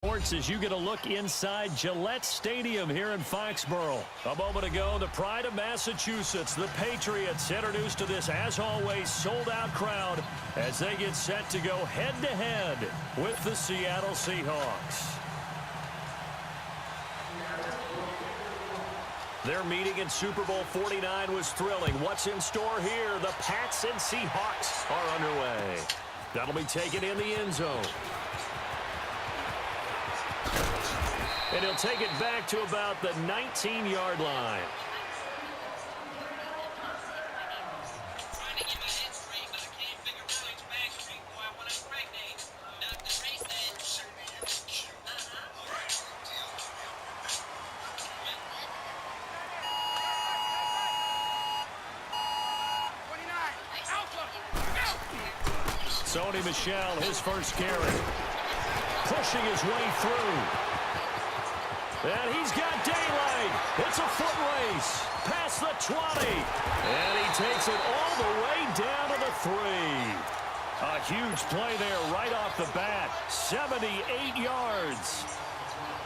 As you get a look inside Gillette Stadium here in Foxborough. A moment ago, the pride of Massachusetts, the Patriots, introduced to this, as always, sold-out crowd as they get set to go head-to-head with the Seattle Seahawks. Their meeting in Super Bowl 49 was thrilling. What's in store here? The Pats and Seahawks are underway. That'll be taken in the end zone. And he'll take it back to about the 19-yard line. Sony Michel, his first carry. Pushing his way through. And he's got daylight. It's a foot race. Past the 20. And he takes it all the way down to the 3. A huge play there right off the bat. 78 yards.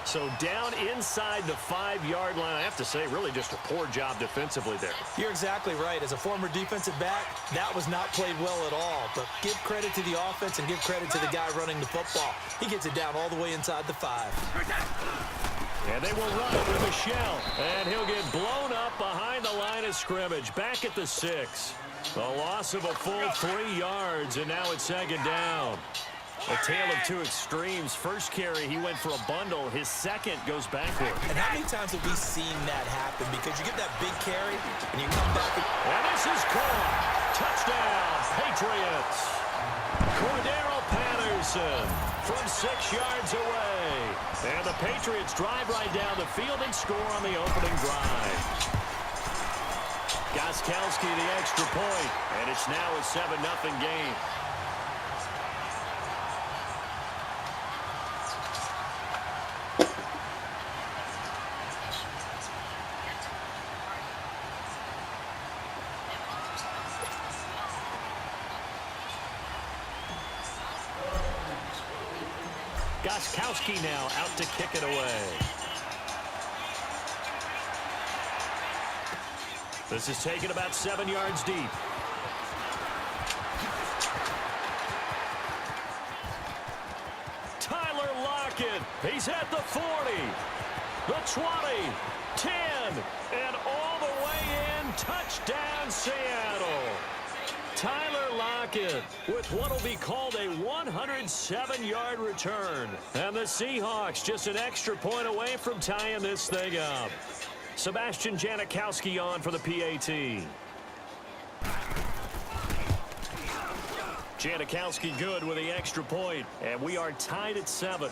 So down inside the 5-yard line. I have to say, really just a poor job defensively there. You're exactly right. As a former defensive back, that was not played well at all. But give credit to the offense and give credit to the guy running the football. He gets it down all the way inside the 5. And they will run it with Michel. And he'll get blown up behind the line of scrimmage. Back at the 6. A loss of a full 3 yards, and now it's second down. A tale of two extremes. First carry, he went for a bundle. His second goes backward. And how many times have we seen that happen? Because you get that big carry, and you come back. And this is caught. Touchdown, Patriots. Cordero Patterson from 6 yards away. And the Patriots drive right down the field and score on the opening drive. Gostkowski the extra point, and it's now a 7-0 game. Gostkowski now out to kick it away. This is taken about 7 yards deep. Tyler Lockett. He's at the 40, the 20, 10, and all the way in. Touchdown, Seattle. Tyler Lockett with what will be called a 107-yard return. And the Seahawks just an extra point away from tying this thing up. Sebastian Janikowski on for the PAT. Janikowski good with the extra point. And we are tied at 7.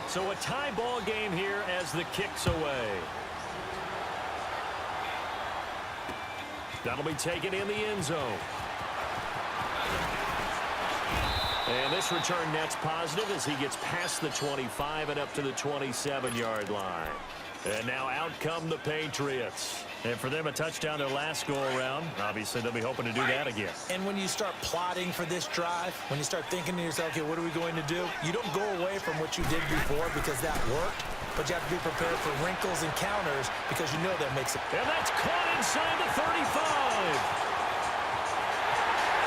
So a tie ball game here as the kick's away. That'll be taken in the end zone. And this return net's positive as he gets past the 25 and up to the 27-yard line. And now out come the Patriots. And for them, a touchdown their last go-around. Obviously, they'll be hoping to do that again. And when you start plotting for this drive, when you start thinking to yourself, okay, what are we going to do? You don't go away from what you did before because that worked, but you have to be prepared for wrinkles and counters because you know that makes it. And that's caught inside the 35.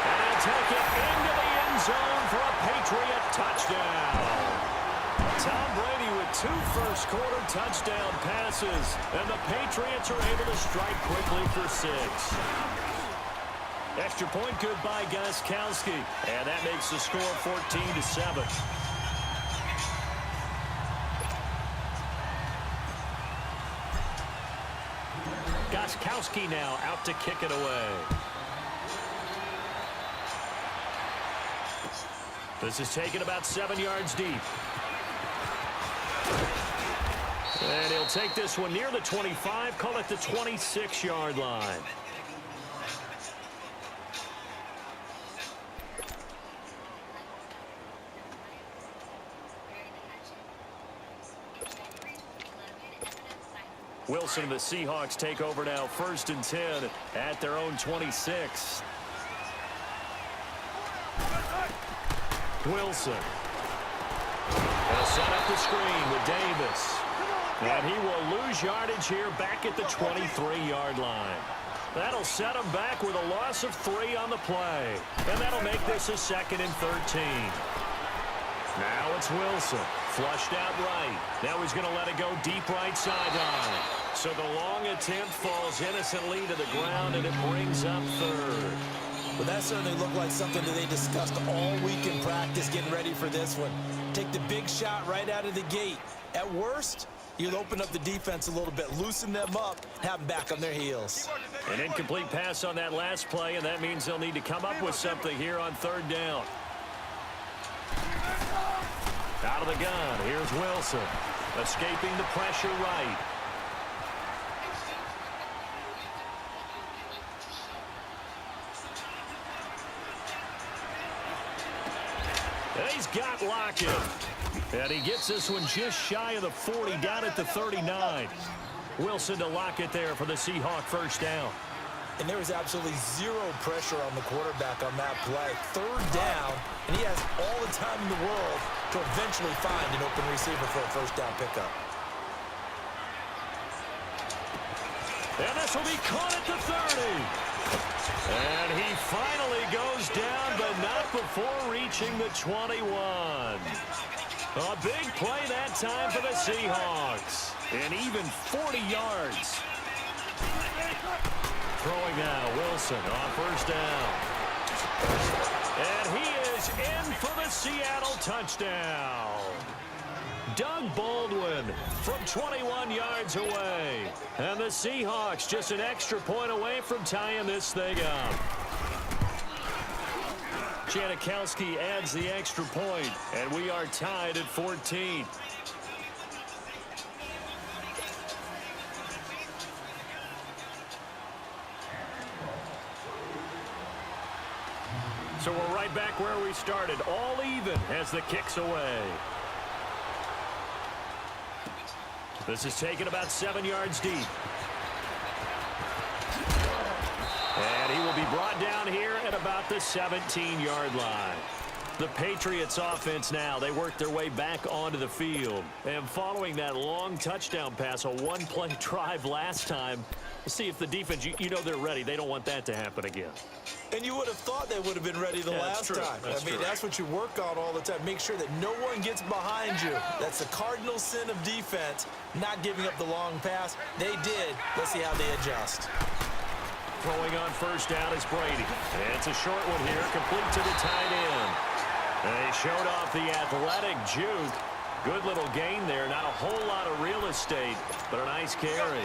And they'll take it into the end zone for a Patriot touchdown. Tom Brady with 2 first-quarter touchdown passes, and the Patriots are able to strike quickly for 6. Extra point good by Gostkowski, and that makes the score 14-7. Gostkowski now out to kick it away. This is taken about 7 yards deep. And he'll take this one near the 25, call it the 26-yard line. Wilson and the Seahawks take over now, 1st and 10 at their own 26. Wilson. Gonna set up the screen with Davis. And he will lose yardage here back at the 23-yard line. That'll set him back with a loss of 3 on the play. And that'll make this a 2nd and 13. Now it's Wilson. Flushed out right. Now he's going to let it go deep right sideline. So the long attempt falls innocently to the ground, and it brings up 3rd. Well, that certainly looked like something that they discussed all week in practice getting ready for this one. Take the big shot right out of the gate. At worst, you'll open up the defense a little bit, loosen them up, have them back on their heels. An incomplete pass on that last play, and that means they'll need to come up with something here on 3rd down. Out of the gun, here's Wilson. Escaping the pressure right. And he's got Lockett. And he gets this one just shy of the 40, down at the 39. Wilson to Lockett there for the Seahawk 1st down. And there was absolutely zero pressure on the quarterback on that play. 3rd down, and he has all the time in the world to eventually find an open receiver for a 1st down pickup. And this will be caught at the 30. And he finally goes down, but not before reaching the 21. A big play that time for the Seahawks. And even 40 yards. Throwing now, Wilson on 1st down. And he is in for the Seattle touchdown. Doug Baldwin from 21 yards away. And the Seahawks just an extra point away from tying this thing up. Janikowski adds the extra point, and we are tied at 14. So we're right back where we started, all even as the kick's away. This is taken about 7 yards deep. And he will be brought down here at about the 17-yard line. The Patriots offense now, they work their way back onto the field. And following that long touchdown pass, a one-play drive last time, see if the defense, you know they're ready. They don't want that to happen again. And you would have thought they would have been ready the last time. That's what you work on all the time. Make sure that no one gets behind you. That's the cardinal sin of defense, not giving up the long pass. They did. Let's see how they adjust. Throwing on 1st down is Brady. And it's a short one here, complete to the tight end. And they showed off the athletic juke. Good little gain there. Not a whole lot of real estate, but a nice carry.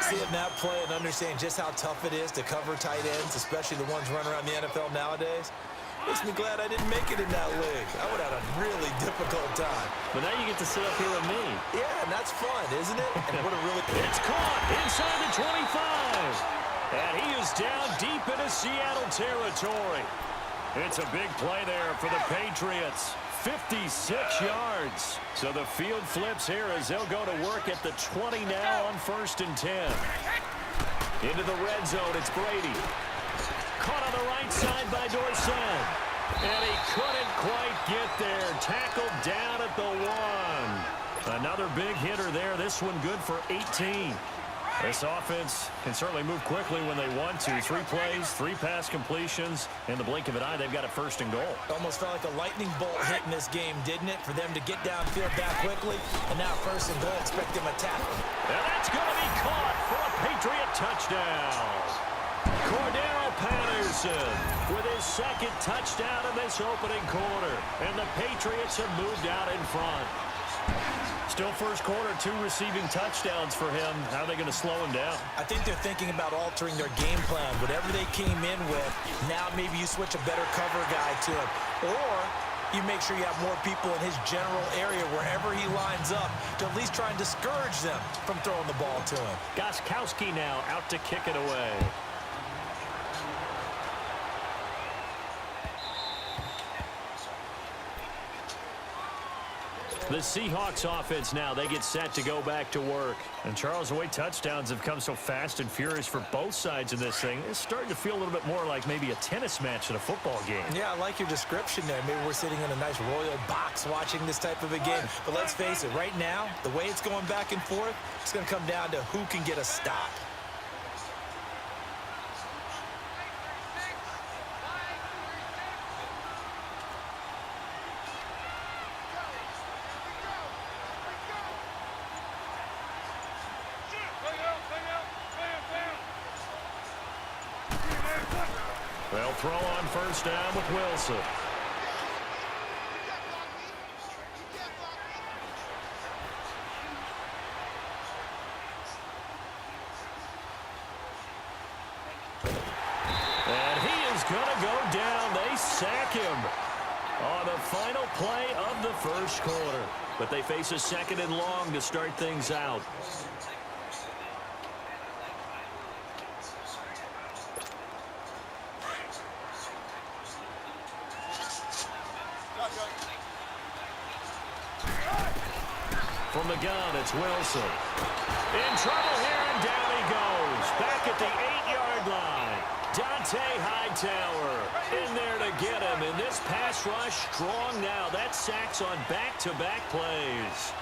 Seeing that play and understanding just how tough it is to cover tight ends, especially the ones running around the NFL nowadays, makes me glad I didn't make it in that league. I would have had a really difficult time. But now you get to sit up here with me. Yeah, and that's fun, isn't it? And what a really... It's caught inside the 25. And he is down deep into Seattle territory. It's a big play there for the Patriots. 56 yards. So the field flips here as they'll go to work at the 20 now on 1st and 10. Into the red zone, it's Brady. Caught on the right side by Dorsett. And he couldn't quite get there. Tackled down at the 1. Another big hitter there. This one good for 18. This offense can certainly move quickly when they want to. 3 plays, 3 pass completions. In the blink of an eye, they've got a 1st and goal. Almost felt like a lightning bolt hit in this game, didn't it? For them to get downfield that quickly. And now 1st and goal, expect them to tackle. And that's going to be caught for a Patriot touchdown. Cordero Patterson with his 2nd touchdown in this opening quarter. And the Patriots have moved out in front. Still 1st quarter, 2 receiving touchdowns for him. How are they going to slow him down? I think they're thinking about altering their game plan. Whatever they came in with, now maybe you switch a better cover guy to him. Or you make sure you have more people in his general area wherever he lines up to at least try and discourage them from throwing the ball to him. Gostkowski now out to kick it away. The Seahawks offense now, they get set to go back to work. And Charles, the way touchdowns have come so fast and furious for both sides in this thing, it's starting to feel a little bit more like maybe a tennis match in a football game. Yeah, I like your description there. Maybe we're sitting in a nice royal box watching this type of a game. But let's face it, right now, the way it's going back and forth, it's going to come down to who can get a stop. They'll throw on first down with Wilson. And he is going to go down. They sack him on the final play of the first quarter. But they face a second and long to start things out. From the gun, it's Wilson. In trouble here, and down he goes. Back at the 8-yard line. Dante Hightower in there to get him. And this pass rush strong now. That sacks on back-to-back plays.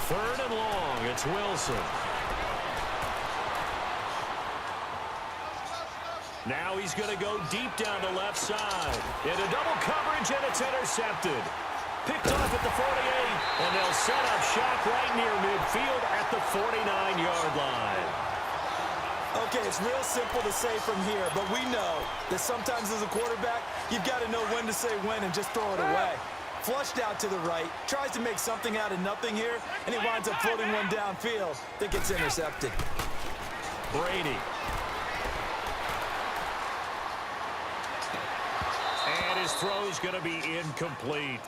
Third and long, it's Wilson. Now he's going to go deep down the left side. Into double coverage, and it's intercepted. Picked off at the 48, and they'll set up shop right near midfield at the 49-yard line. Okay, it's real simple to say from here, but we know that sometimes as a quarterback, you've got to know when to say when and just throw it away. Flushed out to the right, tries to make something out of nothing here, and he winds up floating one downfield that gets intercepted. Brady. And his throw's going to be incomplete.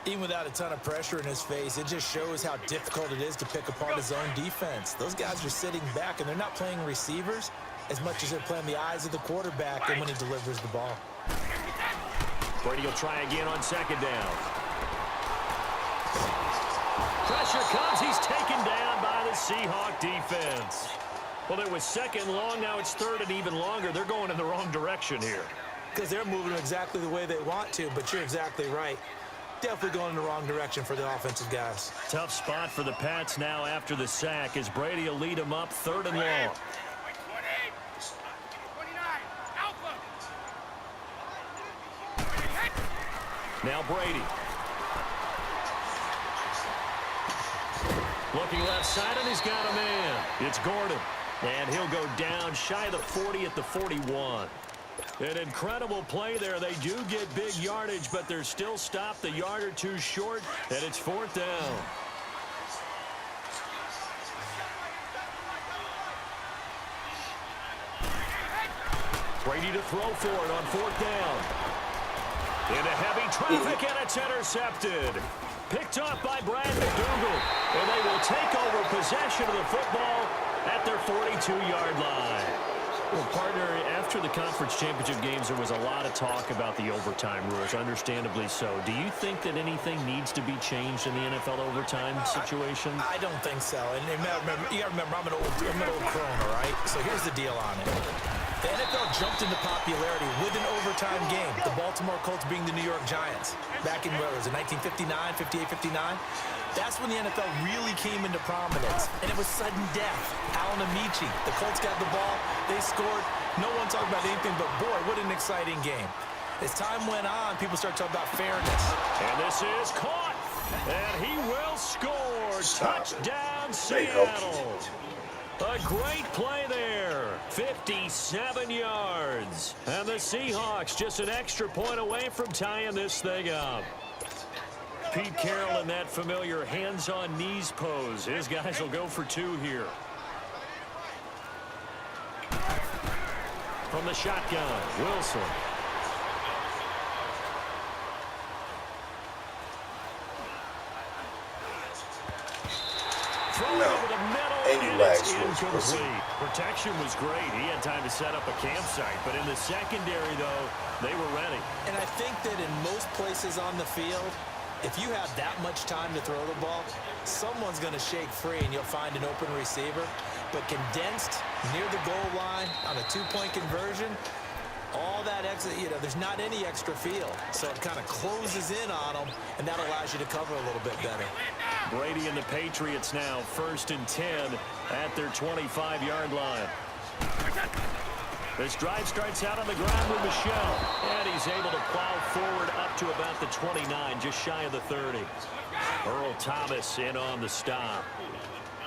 Even without a ton of pressure in his face, it just shows how difficult it is to pick apart his own defense. Those guys are sitting back, and they're not playing receivers as much as they're playing the eyes of the quarterback and when he delivers the ball. Brady will try again on second down. Pressure comes. He's taken down by the Seahawk defense. Well, it was second long. Now it's third and even longer. They're going in the wrong direction here. Because they're moving exactly the way they want to, but you're exactly right. Definitely going in the wrong direction for the offensive guys. Tough spot for the Pats now after the sack as Brady will lead them up third and long. Now Brady. Looking left side, and he's got a man. It's Gordon. And he'll go down shy of the 40 at the 41. An incredible play there. They do get big yardage, but they're still stopped a yard or two short, and it's fourth down. Brady to throw for it on fourth down. Into heavy traffic, and it's intercepted. Picked up by Brad McDougal, and they will take over possession of the football at their 42-yard line. Well, partner, after the conference championship games, there was a lot of talk about the overtime rules, understandably so. Do you think that anything needs to be changed in the NFL overtime situation? I don't think so. And you got to remember, I'm an old crone, all right? So here's the deal on it. The NFL jumped into popularity with an overtime game, the Baltimore Colts being the New York Giants. Back in, what was it, 1959, 58, 59? That's when the NFL really came into prominence, and it was sudden death. Allen Amici, the Colts got the ball, they scored. No one talked about anything, but boy, what an exciting game. As time went on, people started talking about fairness. And this is caught, and he will score. Touchdown, Seattle. A great play there. 57 yards. And the Seahawks just an extra point away from tying this thing up. Pete Carroll in that familiar hands-on-knees pose. His guys will go for two here. From the shotgun, Wilson. Throw it over the middle, and it's incomplete. Protection was great. He had time to set up a campsite. But in the secondary, though, they were ready. And I think that in most places on the field, if you have that much time to throw the ball, someone's going to shake free and you'll find an open receiver. But condensed near the goal line on a two-point conversion, all that extra, there's not any extra field. So it kind of closes in on them, and that allows you to cover a little bit better. Brady and the Patriots now 1st and 10 at their 25-yard line. This drive starts out on the ground with Michel, and he's able to plow forward up to about the 29, just shy of the 30. Earl Thomas in on the stop.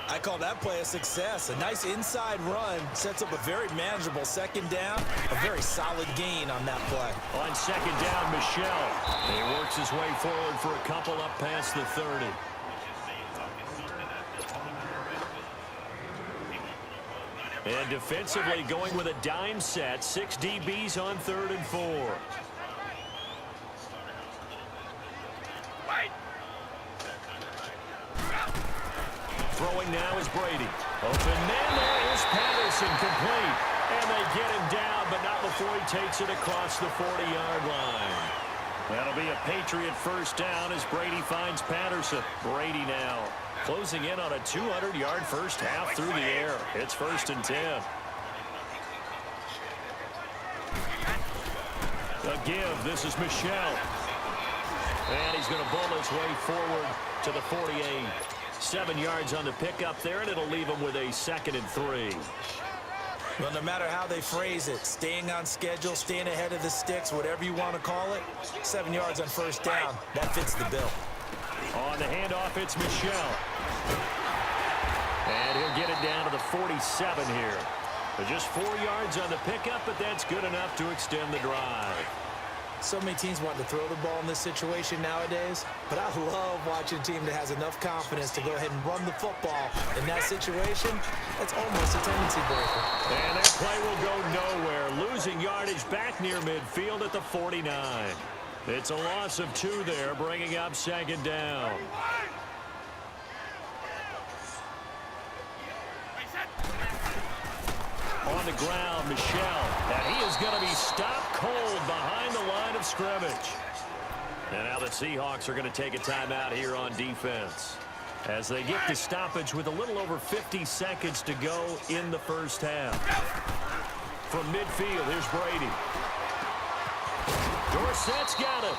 I call that play a success. A nice inside run sets up a very manageable second down. A very solid gain on that play. On second down, Michel. He works his way forward for a couple up past the 30. And defensively going with a dime set. 6 DBs on 3rd and 4. Throwing now is Brady. Open man, there is Patterson, complete. And they get him down, but not before he takes it across the 40-yard line. That'll be a Patriot first down as Brady finds Patterson. Brady now closing in on a 200-yard first half through the air. It's 1st and 10. A give. This is Michel. And he's going to bull his way forward to the 48. 7 yards on the pickup there, and it'll leave him with a 2nd and 3. Well, no matter how they phrase it, staying on schedule, staying ahead of the sticks, whatever you want to call it, 7 yards on first down, that fits the bill. On the handoff, it's Michel. And he'll get it down to the 47 here. But just 4 yards on the pickup, but that's good enough to extend the drive. So many teams want to throw the ball in this situation nowadays, but I love watching a team that has enough confidence to go ahead and run the football in that situation. That's almost a tendency breaker. And that play will go nowhere. Losing yardage back near midfield at the 49. It's a loss of 2 there, bringing up 2nd down. On the ground, Michel. And he is going to be stopped cold behind the line of scrimmage. And now the Seahawks are going to take a timeout here on defense, as they get the stoppage with a little over 50 seconds to go in the first half. From midfield, here's Brady. Dorsett's got it.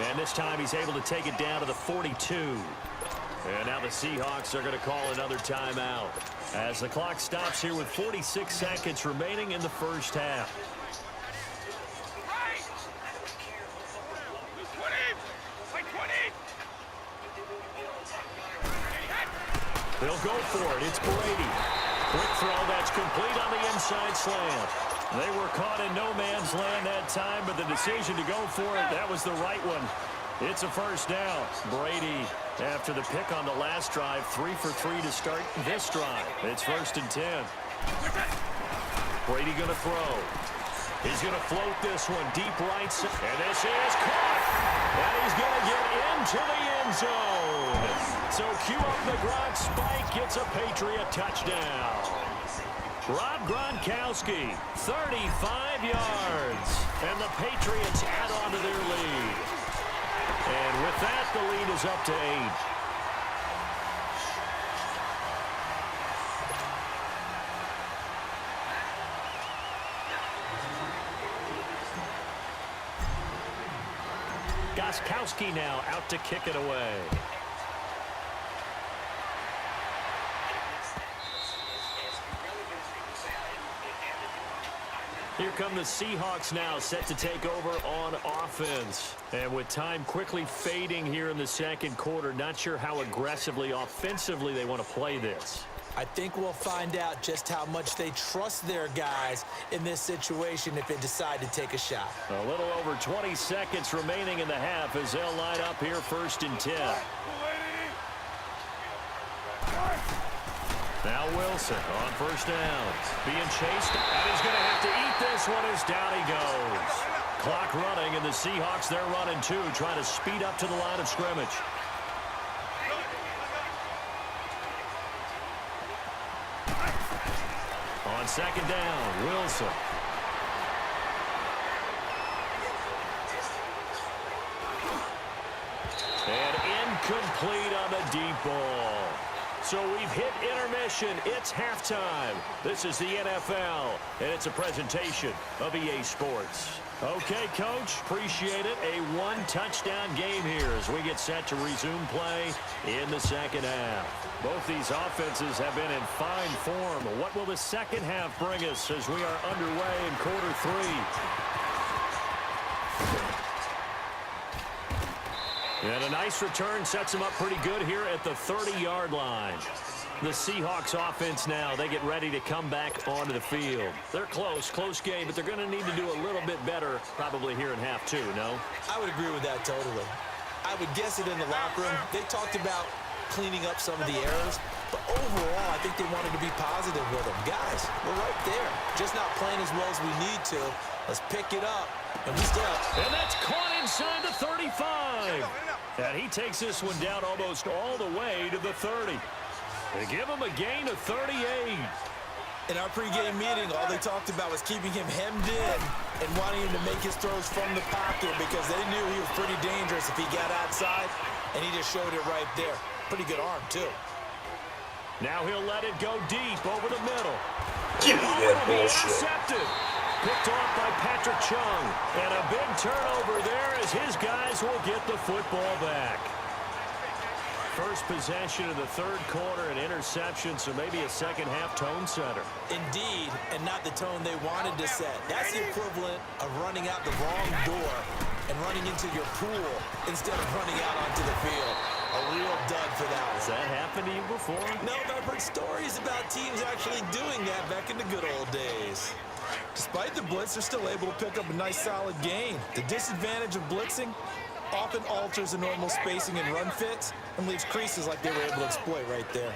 And this time he's able to take it down to the 42. And now the Seahawks are going to call another timeout, as the clock stops here with 46 seconds remaining in the first half. They'll go for it. It's Brady. Quick throw that's complete on the inside slant. They were caught in no man's land that time, but the decision to go for it, that was the right one. It's a first down. Brady, after the pick on the last drive, 3 for 3 to start this drive. It's 1st and 10. Brady going to throw. He's going to float this one deep right side. And this is caught. And he's going to get into the end zone. So cue up the Gronk spike. Gets a Patriot touchdown. Rob Gronkowski, 35 yards. And the Patriots add on to their lead. And with that, the lead is up to 8. Gostkowski now out to kick it away. Here come the Seahawks now, set to take over on offense. And with time quickly fading here in the second quarter, not sure how aggressively, offensively they want to play this. I think we'll find out just how much they trust their guys in this situation if they decide to take a shot. A little over 20 seconds remaining in the half as they'll line up here 1st and 10. Now Wilson on first down. Being chased, and he's going to have to eat this one as down he goes. Clock running, and the Seahawks, they're running too, trying to speed up to the line of scrimmage. On second down, Wilson. And incomplete on the deep ball. So we've hit intermission. It's halftime. This is the NFL, and it's a presentation of EA Sports. Okay, Coach, appreciate it. A one-touchdown game here as we get set to resume play in the second half. Both these offenses have been in fine form. What will the second half bring us as we are underway in quarter three? And a nice return sets them up pretty good here at the 30-yard line. The Seahawks offense now, they get ready to come back onto the field. They're close game, but they're going to need to do a little bit better probably here in half two, no? I would agree with that totally. I would guess it in the locker room. They talked about cleaning up some of the errors, but overall, I think they wanted to be positive with them. Guys, we're right there. Just not playing as well as we need to. Let's pick it up. And we still. And that's caught inside the 35. And he takes this one down almost all the way to the 30. They give him a gain of 38. In our pregame meeting, all they talked about was keeping him hemmed in and wanting him to make his throws from the pocket because they knew he was pretty dangerous if he got outside, and he just showed it right there. Pretty good arm, too. Now he'll let it go deep over the middle. Give me that bullshit. Intercepted. Picked off by Patrick Chung. And a big turnover there as his guys will get the football back. First possession of the third quarter, an interception, so maybe a second-half tone setter. Indeed, and not the tone they wanted to set. That's the equivalent of running out the wrong door and running into your pool instead of running out onto the field. A real dud for that one. Has that happened to you before? No, but I've heard stories about teams actually doing that back in the good old days. Despite the blitz, they're still able to pick up a nice solid gain. The disadvantage of blitzing often alters the normal spacing and run fits and leaves creases like they were able to exploit right there.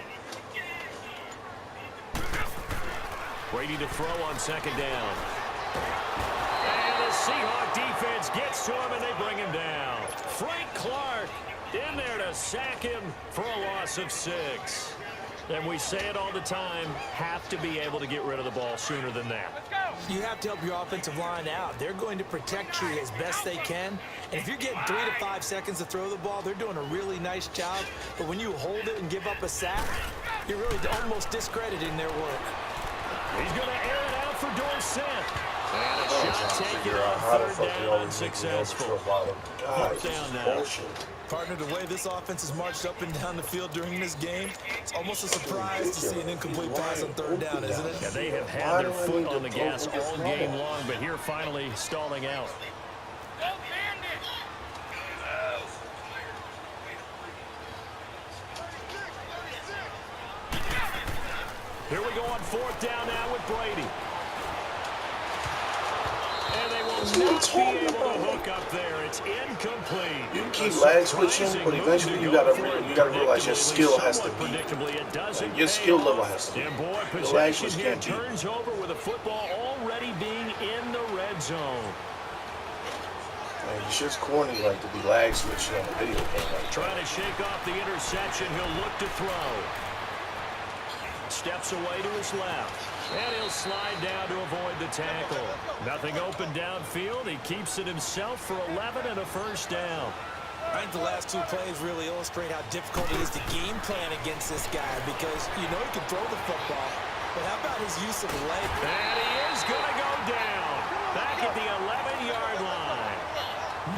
Brady to throw on second down. And the Seahawk defense gets to him and they bring him down. Frank Clark in there to sack him for a loss of 6. And we say it all the time, have to be able to get rid of the ball sooner than that. You have to help your offensive line out. They're going to protect you as best they can. And if you're getting 3 to 5 seconds to throw the ball, they're doing a really nice job. But when you hold it and give up a sack, you're really almost discrediting their work. He's going to air it out for Dorsett. And a shot taken on third down unsuccessful. Fourth down now. Bullshit. Partner, the way this offense has marched up and down the field during this game, it's almost a surprise to see an incomplete pass on third down, isn't it? Yeah, they have had their foot on the gas all game long, but here finally stalling out. Here we go on fourth down now with Brady. And they will not be able to hook up there. It's incomplete. You keep lag switching, but eventually you gotta realize your skill has to be. Your skill level has to be. And boy, possession here turns over with the football already being in the red zone. Man, it's just corny like to be lag switching on a video game. Trying to shake off the interception. He'll look to throw. Steps away to his left. And he'll slide down to avoid the tackle. Nothing open downfield. He keeps it himself for 11 and a first down. I think the last two plays really illustrate how difficult it is to game plan against this guy because you know he can throw the football, but how about his use of leg? And he is going to go down. Back at the 11-yard line.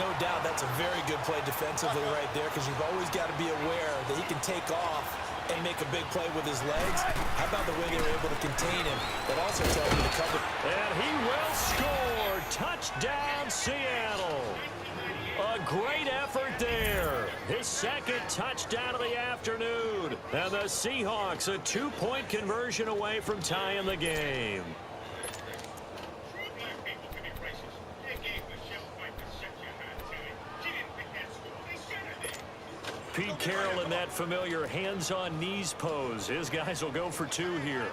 No doubt that's a very good play defensively right there because you've always got to be aware that he can take off and make a big play with his legs. How about the way they were able to contain him? That also tells you to cover. And he will score. Touchdown, Seattle. A great effort there. His second touchdown of the afternoon. And the Seahawks a 2-point conversion away from tying the game. Pete Carroll in that familiar hands-on knees pose. His guys will go for 2 here.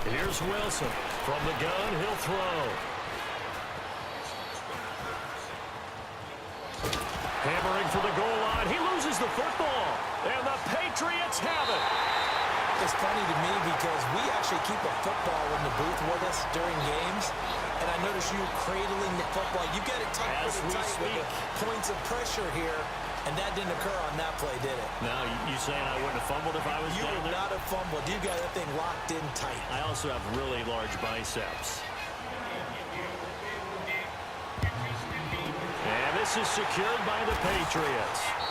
Here's Wilson. From the gun, he'll throw. Hammering for the goal line. He loses the football. Patriots have it. It's funny to me because we actually keep a football in the booth with us during games, and I notice you cradling the football. You get it tucked As we tight with speak. the points of pressure here, and that didn't occur on that play, did it? Now, you saying I wouldn't have fumbled if I was You down would there? not have fumbled. You got that thing locked in tight. I also have really large biceps. And this is secured by the Patriots.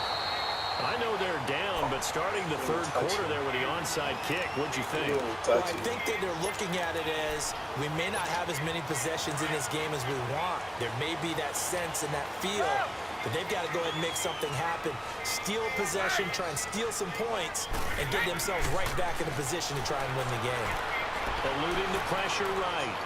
I know they're down, but starting the third quarter there with the onside kick, what'd you think? Well, I think that they're looking at it as we may not have as many possessions in this game as we want. There may be that sense and that feel, but they've got to go ahead and make something happen. Steal possession, try and steal some points, and get themselves right back in a position to try and win the game. Eluding the pressure right.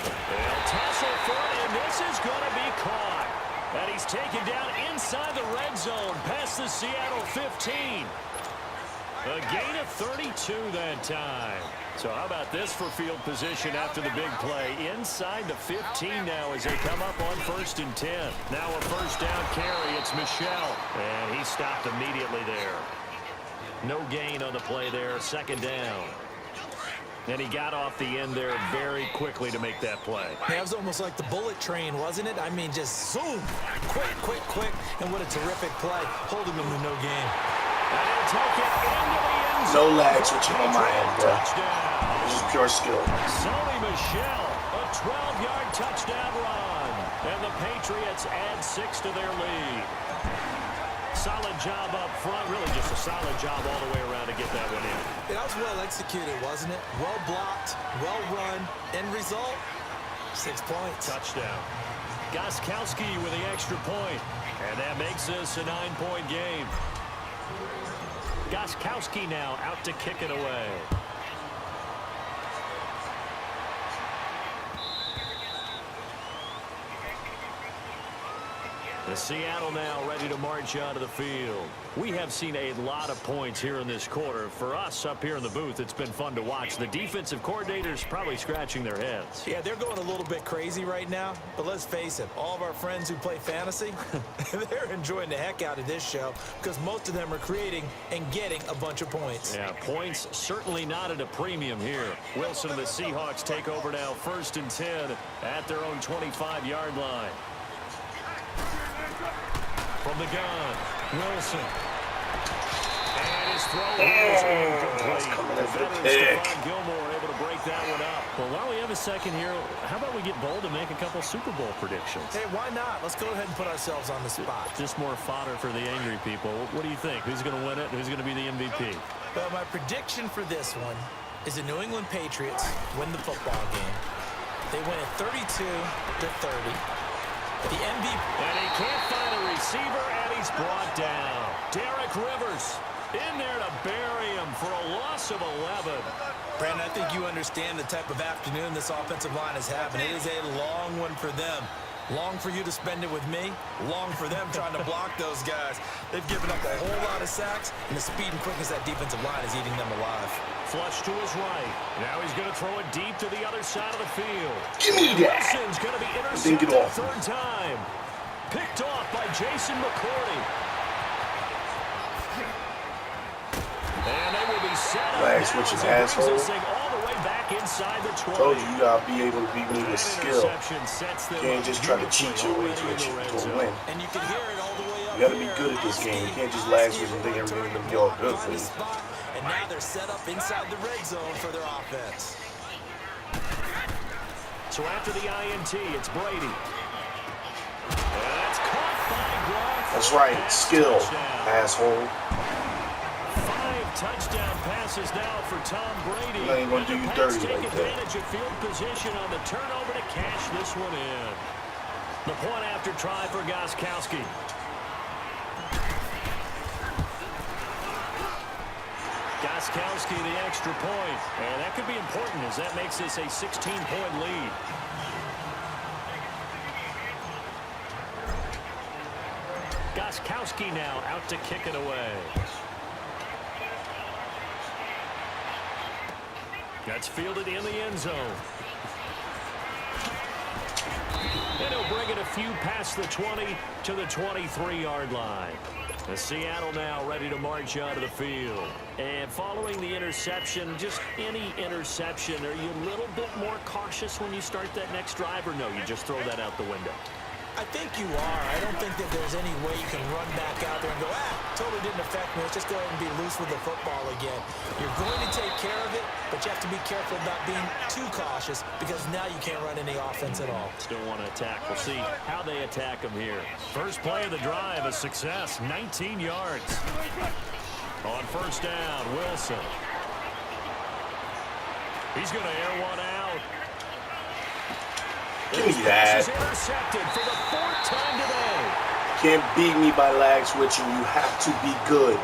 They'll tussle for it, and this is going to be caught. And he's taken down inside the red zone past the Seattle 15. A gain of 32 that time. So how about this for field position after the big play? Inside the 15 now as they come up on 1st and 10. Now a first down carry. It's Michel. And he stopped immediately there. No gain on the play there. 2nd down. And he got off the end there very quickly to make that play. That was almost like the bullet train, wasn't it? I mean, just zoom. Quick, quick, quick. And what a terrific play. Holding him to no gain. And he'll take it into the end zone. No lag switching on my end, bro. Touchdown. This is pure skill. Sony Michel, a 12-yard touchdown run. And the Patriots add 6 to their lead. Solid job up front. Really just a solid job all the way around to get that one in. That was well executed, wasn't it? Well blocked, well run. End result, 6 points. Touchdown. Gostkowski with the extra point. And that makes this a 9-point game. Gostkowski now out to kick it away. The Seattle now ready to march out of the field. We have seen a lot of points here in this quarter. For us up here in the booth, it's been fun to watch. The defensive coordinators probably scratching their heads. Yeah, they're going a little bit crazy right now, but let's face it, all of our friends who play fantasy, they're enjoying the heck out of this show because most of them are creating and getting a bunch of points. Yeah, points certainly not at a premium here. Wilson and the Seahawks take over now 1st and 10 at their own 25-yard line. From the gun, Wilson. And his throw is incomplete. Stephon Gilmore able to break that one up. Well, while we have a second here, how about we get bold and make a couple Super Bowl predictions? Hey, why not? Let's go ahead and put ourselves on the spot. Just more fodder for the angry people. What do you think? Who's going to win it? Who's going to be the MVP? Well, my prediction for this one is the New England Patriots win the football game. They win it 32-30. The MVP. And he can't find a receiver, and he's brought down. Derek Rivers in there to bury him for a loss of 11. Brandon, I think you understand the type of afternoon this offensive line is having. It is a long one for them. Long for you to spend it with me. Long for them trying to block those guys. They've given up a whole lot of sacks, and the speed and quickness of that defensive line is eating them alive. Flush to his right. Now he's going to throw it deep to the other side of the field. Give me that. Wilson's going to be intercepted off. 3rd time. Picked off by Jason McCourty. And they will be set up Flag now switching, as he brings asshole. this thing all the way back inside the 20. Told you gotta be able to beat me with skill. Interception sets them You can't up just try to cheat your way beautifully to already in the red a win. zone. And you can hear it all the way up You gotta be here. good at this game. You can't just lag switch and think everything's gonna be all good for you. And now they're set up inside the red zone for their offense. So after the INT, it's Brady. And that's caught by Gronk. That's right, skill, Touchdown. asshole. 5 touchdown passes now for Tom Brady. I'm not even gonna do And you the Pats dirty take like that. advantage of field position on the turnover to cash this one in. The point after try for Gostkowski. Gostkowski the extra point. And that could be important as that makes this a 16-point lead. Gostkowski now out to kick it away. That's fielded in the end zone. And he'll bring it a few past the 20 to the 23-yard line. And Seattle now ready to march onto the field. And following the interception, just any interception, are you a little bit more cautious when you start that next drive, or no, you just throw that out the window? I think you are. I don't think that there's any way you can run back out there and go, totally didn't affect me. Let's just go ahead and be loose with the football again. You're going to take care of it, but you have to be careful about being too cautious because now you can't run any offense at all. Still want to attack. We'll see how they attack them here. First play of the drive, a success, 19 yards. On first down, Wilson. He's going to air one out. Give me that. Intercepted for the 4th time today. Can't beat me by lag switching. You have to be good.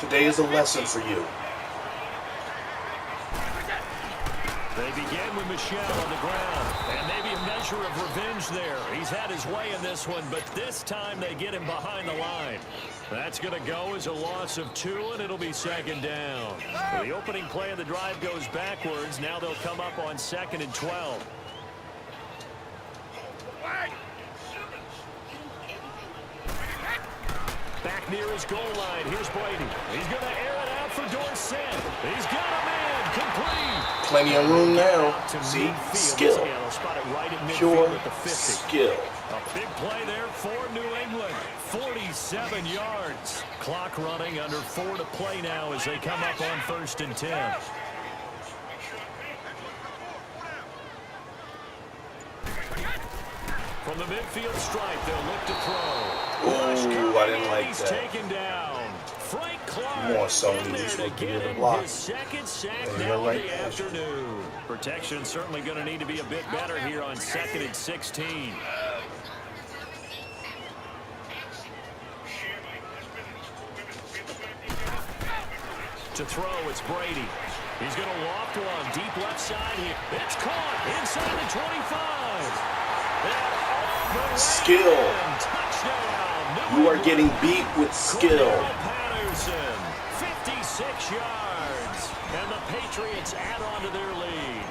Today is a lesson for you. They begin with Michelle on the ground, and maybe a measure of revenge there. He's had his way in this one, but this time they get him behind the line. That's going to go as a loss of 2, and it'll be 2nd down. The opening play of the drive goes backwards. Now they'll come up on 2nd and 12. Back near his goal line. Here's Brady. He's going to air it out for Dorsett. He's got a man complete. Plenty of room now. See? Skill. Pure skill. A big play there for New England. 47 yards. Clock running, under 4 to play now as they come up on 1st and 10. From the midfield stripe, they'll look to throw. Ooh, I didn't like that. Taken down. Frank Clark More Sony just looking at the block. his 2nd sack And now you're of right. the afternoon. Protection certainly going to need to be a bit better here on 2nd and 16. To throw, it's Brady. He's going to loft one deep left side here. It's caught inside the 25. Skill. Touchdown. You are getting beat with skill. Patterson, 56 yards. And the Patriots add on to their lead.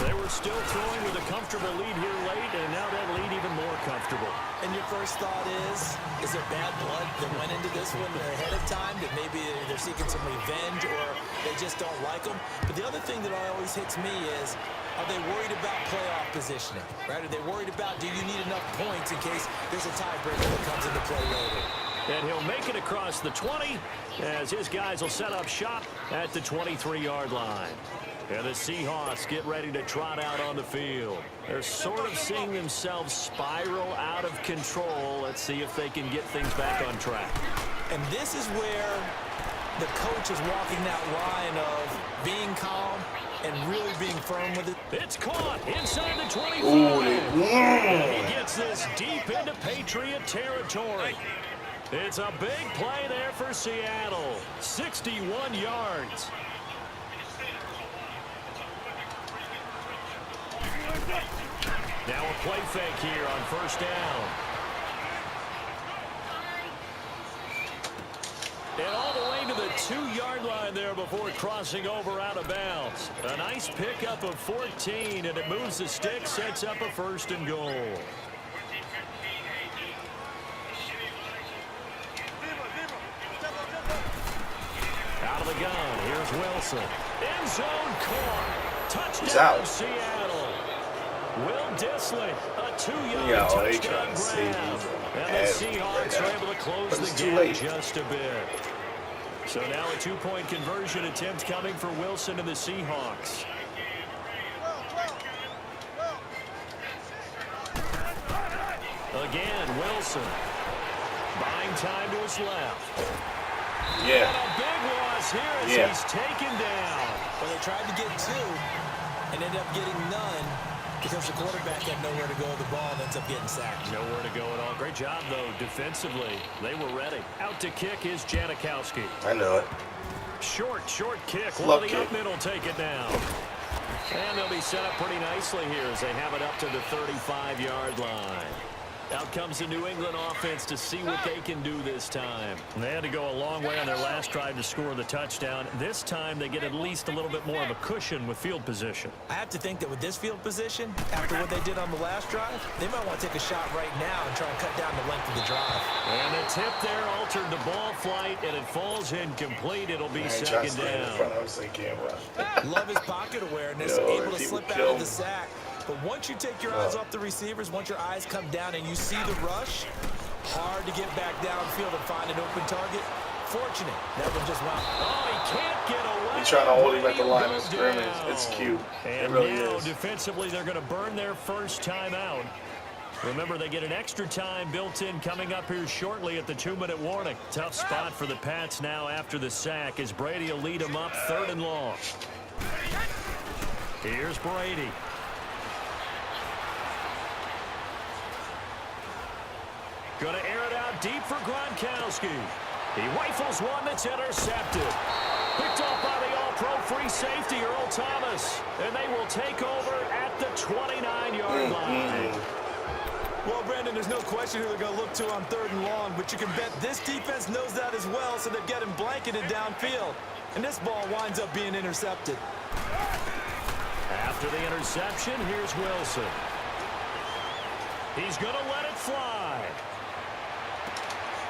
They were still throwing with a comfortable lead here late, and now that lead even more comfortable. And your first thought is there bad blood that went into this one ahead of time, that maybe they're seeking some revenge or they just don't like them? But the other thing that always hits me is, are they worried about playoff positioning, right? Are they worried about, do you need enough points in case there's a tiebreaker that comes into play later? And he'll make it across the 20 as his guys will set up shop at the 23-yard line. And the Seahawks get ready to trot out on the field. They're sort of seeing themselves spiral out of control. Let's see if they can get things back on track. And this is where the coach is walking that line of being calm and really being firm with it. It's caught inside the 25. Ooh, He gets this deep into Patriot territory. It's a big play there for Seattle. 61 yards. Now a play fake here on first down. And all the way to the 2-yard line there before crossing over out of bounds. A nice pickup of 14, and it moves the stick, sets up a 1st and goal. Out of the gun, here's Wilson. End zone caught. Touchdown, Seattle. Will Disley, a 2-yard touchdown grab. And the Seahawks are able to close the gap just a bit. So now a 2-point conversion attempt coming for Wilson and the Seahawks. Again, Wilson. Buying time to his left. yeah. And a big loss here as he's taken down. Well, they tried to get 2 and ended up getting none because the quarterback had nowhere to go with the ball and ends up getting sacked. Nowhere to go at all. Great job, though, defensively. They were ready. Out to kick is Janikowski. I know it. Short kick. Love The kick. up middle take it down. And they'll be set up pretty nicely here as they have it up to the 35-yard line. Out comes the New England offense to see what they can do this time. And they had to go a long way on their last drive to score the touchdown. This time they get at least a little bit more of a cushion with field position. I have to think that with this field position, after what they did on the last drive, they might want to take a shot right now and try and cut down the length of the drive. And the tip there altered the ball flight, and it falls incomplete. It'll be second down. Love his pocket awareness, able to slip out of the sack. But once you take your eyes off the receivers, once your eyes come down and you see the rush, hard to get back downfield and find an open target. Fortunate, that one just went. Oh, he can't get away. He's trying to hold him at the line of scrimmage. It's cute. And it really now, is. defensively, they're going to burn their first time out. Remember, they get an extra time built in coming up here shortly at the 2-minute warning. Tough spot for the Pats now after the sack as Brady will lead them up 3rd and long. Here's Brady. Going to air it out deep for Gronkowski. He rifles one that's intercepted. Picked off by the all-pro free safety, Earl Thomas. And they will take over at the 29-yard line. Well, Brandon, there's no question who they're going to look to on 3rd and long, but you can bet this defense knows that as well, so they're getting blanketed downfield. And this ball winds up being intercepted. After the interception, here's Wilson. He's going to let it fly.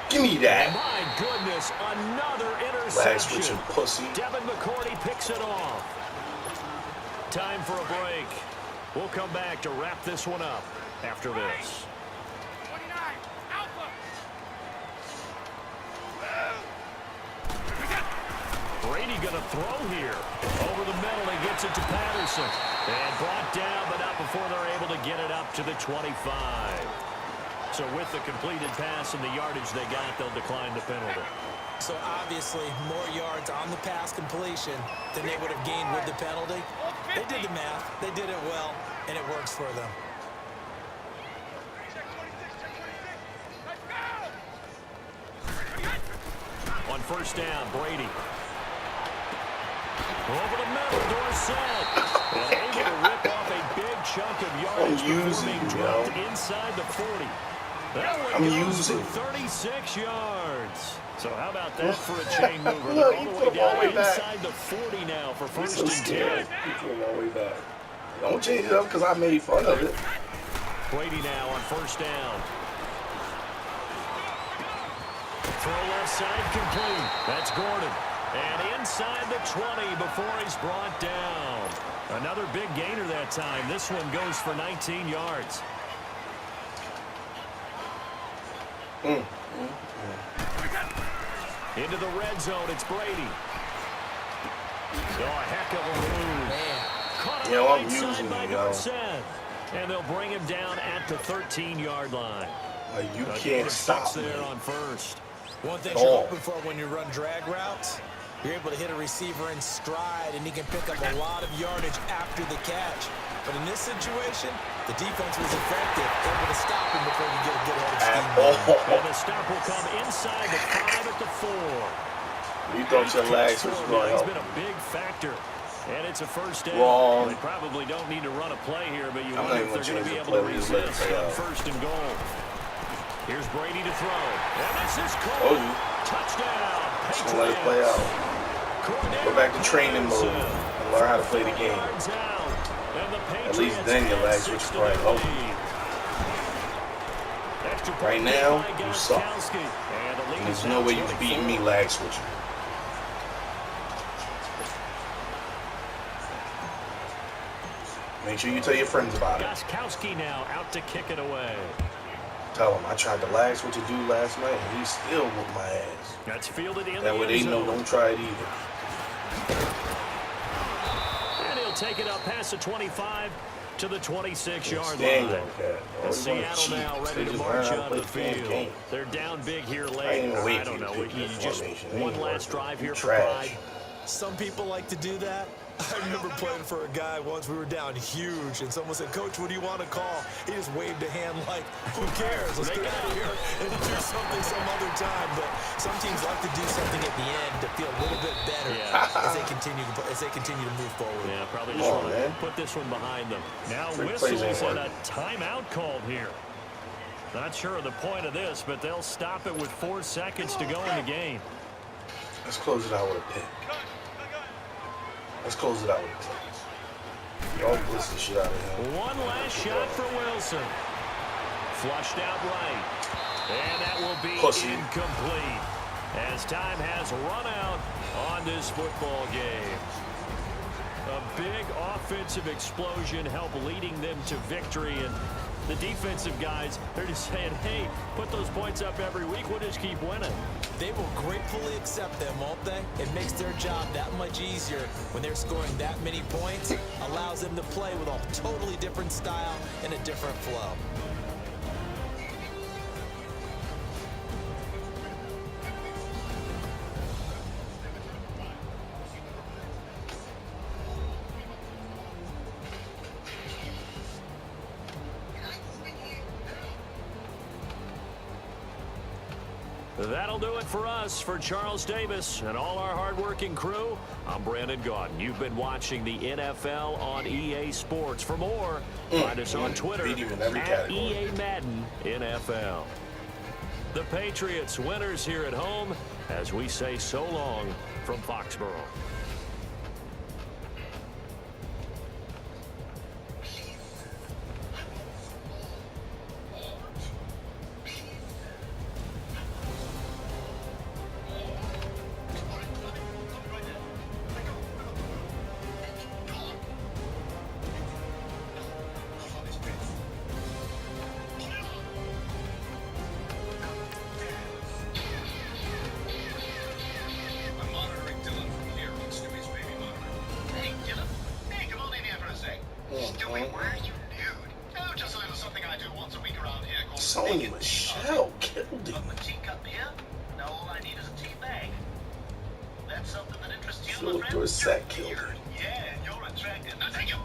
Give me that. My goodness, another interception. Lags with your pussy. Devin McCourty picks it off. Time for a break. We'll come back to wrap this one up after this. Brady going to throw here. Over the middle, he gets it to Patterson. And brought down, but not before they're able to get it up to the 25. So with the completed pass and the yardage they got, they'll decline the penalty. So obviously, more yards on the pass completion than they would have gained with the penalty. They did the math. They did it well, and it works for them. On 1st down, Brady. Over the middle, Dorsett. And able to rip off a big chunk of yardage before being dropped inside the 40. That one goes for 36 yards. So how about that for a chain mover? They're all the way down inside the 40 now for 1st and 10. He put him all the way back. Don't change it up because I made fun of it. Brady now on 1st down. Throw left side complete. That's Gordon. And inside the 20 before he's brought down. Another big gainer that time. This one goes for 19 yards. Into the red zone, it's Brady. Oh, a heck of a move. Man. Caught on the I'm right side using by him, Dorsett. And they'll bring him down at the 13-yard line. Like, you can't stop me. There on 1st. One thing you're hoping for when you run drag routes, you're able to hit a receiver in stride, and he can pick up a lot of yardage after the catch. But in this situation, the defense was effective, able to stop him before you get a good head of steam. And the stop will come inside the 5 at the 4. You thought your legs was going to He's help. been a big factor. And it's a 1st down. Wrong. They probably don't need to run a play here, but you I'm wonder not if even they're going to be gonna able to change the play. resist Just let it on play 1st and goal. Here's Brady to throw. And this is Cole. Touchdown. Just gonna let it play out. Go back to training mode and learn how to play the game. At least then your legs switch probably help you. Right now, you suck. And there's no way you can beat me lag switching. Make sure you tell your friends about it. Gostkowski now out to kick it away. Tell him I tried the lag switch dude last night and he still whooped my ass. That's fielded in That way they know don't try it either. And he'll take it up past the 25 to the 26-yard Dang, line. okay. Seattle now ready to march out of the field. They're down big here late. I don't know. You just one last drive here for pride. Some people like to do that. I remember playing for a guy once. We were down huge, and someone said, "Coach, what do you want to call?" He just waved a hand like, "Who cares? Let's get out of here and do something some other time." But some teams like to do something at the end to feel a little bit better as they continue to move forward. Yeah, probably just want to put this one behind them. Now whistles and a timeout called here. Not sure of the point of this, but they'll stop it with 4 seconds to go in the game. Let's close it out with a pick. Let's close it out with a pick. Y'all blitz the shit out of him. One last shot for Wilson. Flushed out right. And that will be incomplete, as time has run out on this football game. A big offensive explosion helped leading them to victory, and the defensive guys, they're just saying, hey, put those points up every week, we'll just keep winning. They will gratefully accept them, won't they? It makes their job that much easier when they're scoring that many points, allows them to play with a totally different style and a different flow. That'll do it for us. For Charles Davis and all our hardworking crew, I'm Brandon Gaudin. You've been watching the NFL on EA Sports. For more, find us on Twitter at EA Madden NFL. The Patriots winners here at home as we say so long from Foxborough. Sony Michelle killed him. Philip Dorsett killed him. Yeah, you're attractive. Now take him.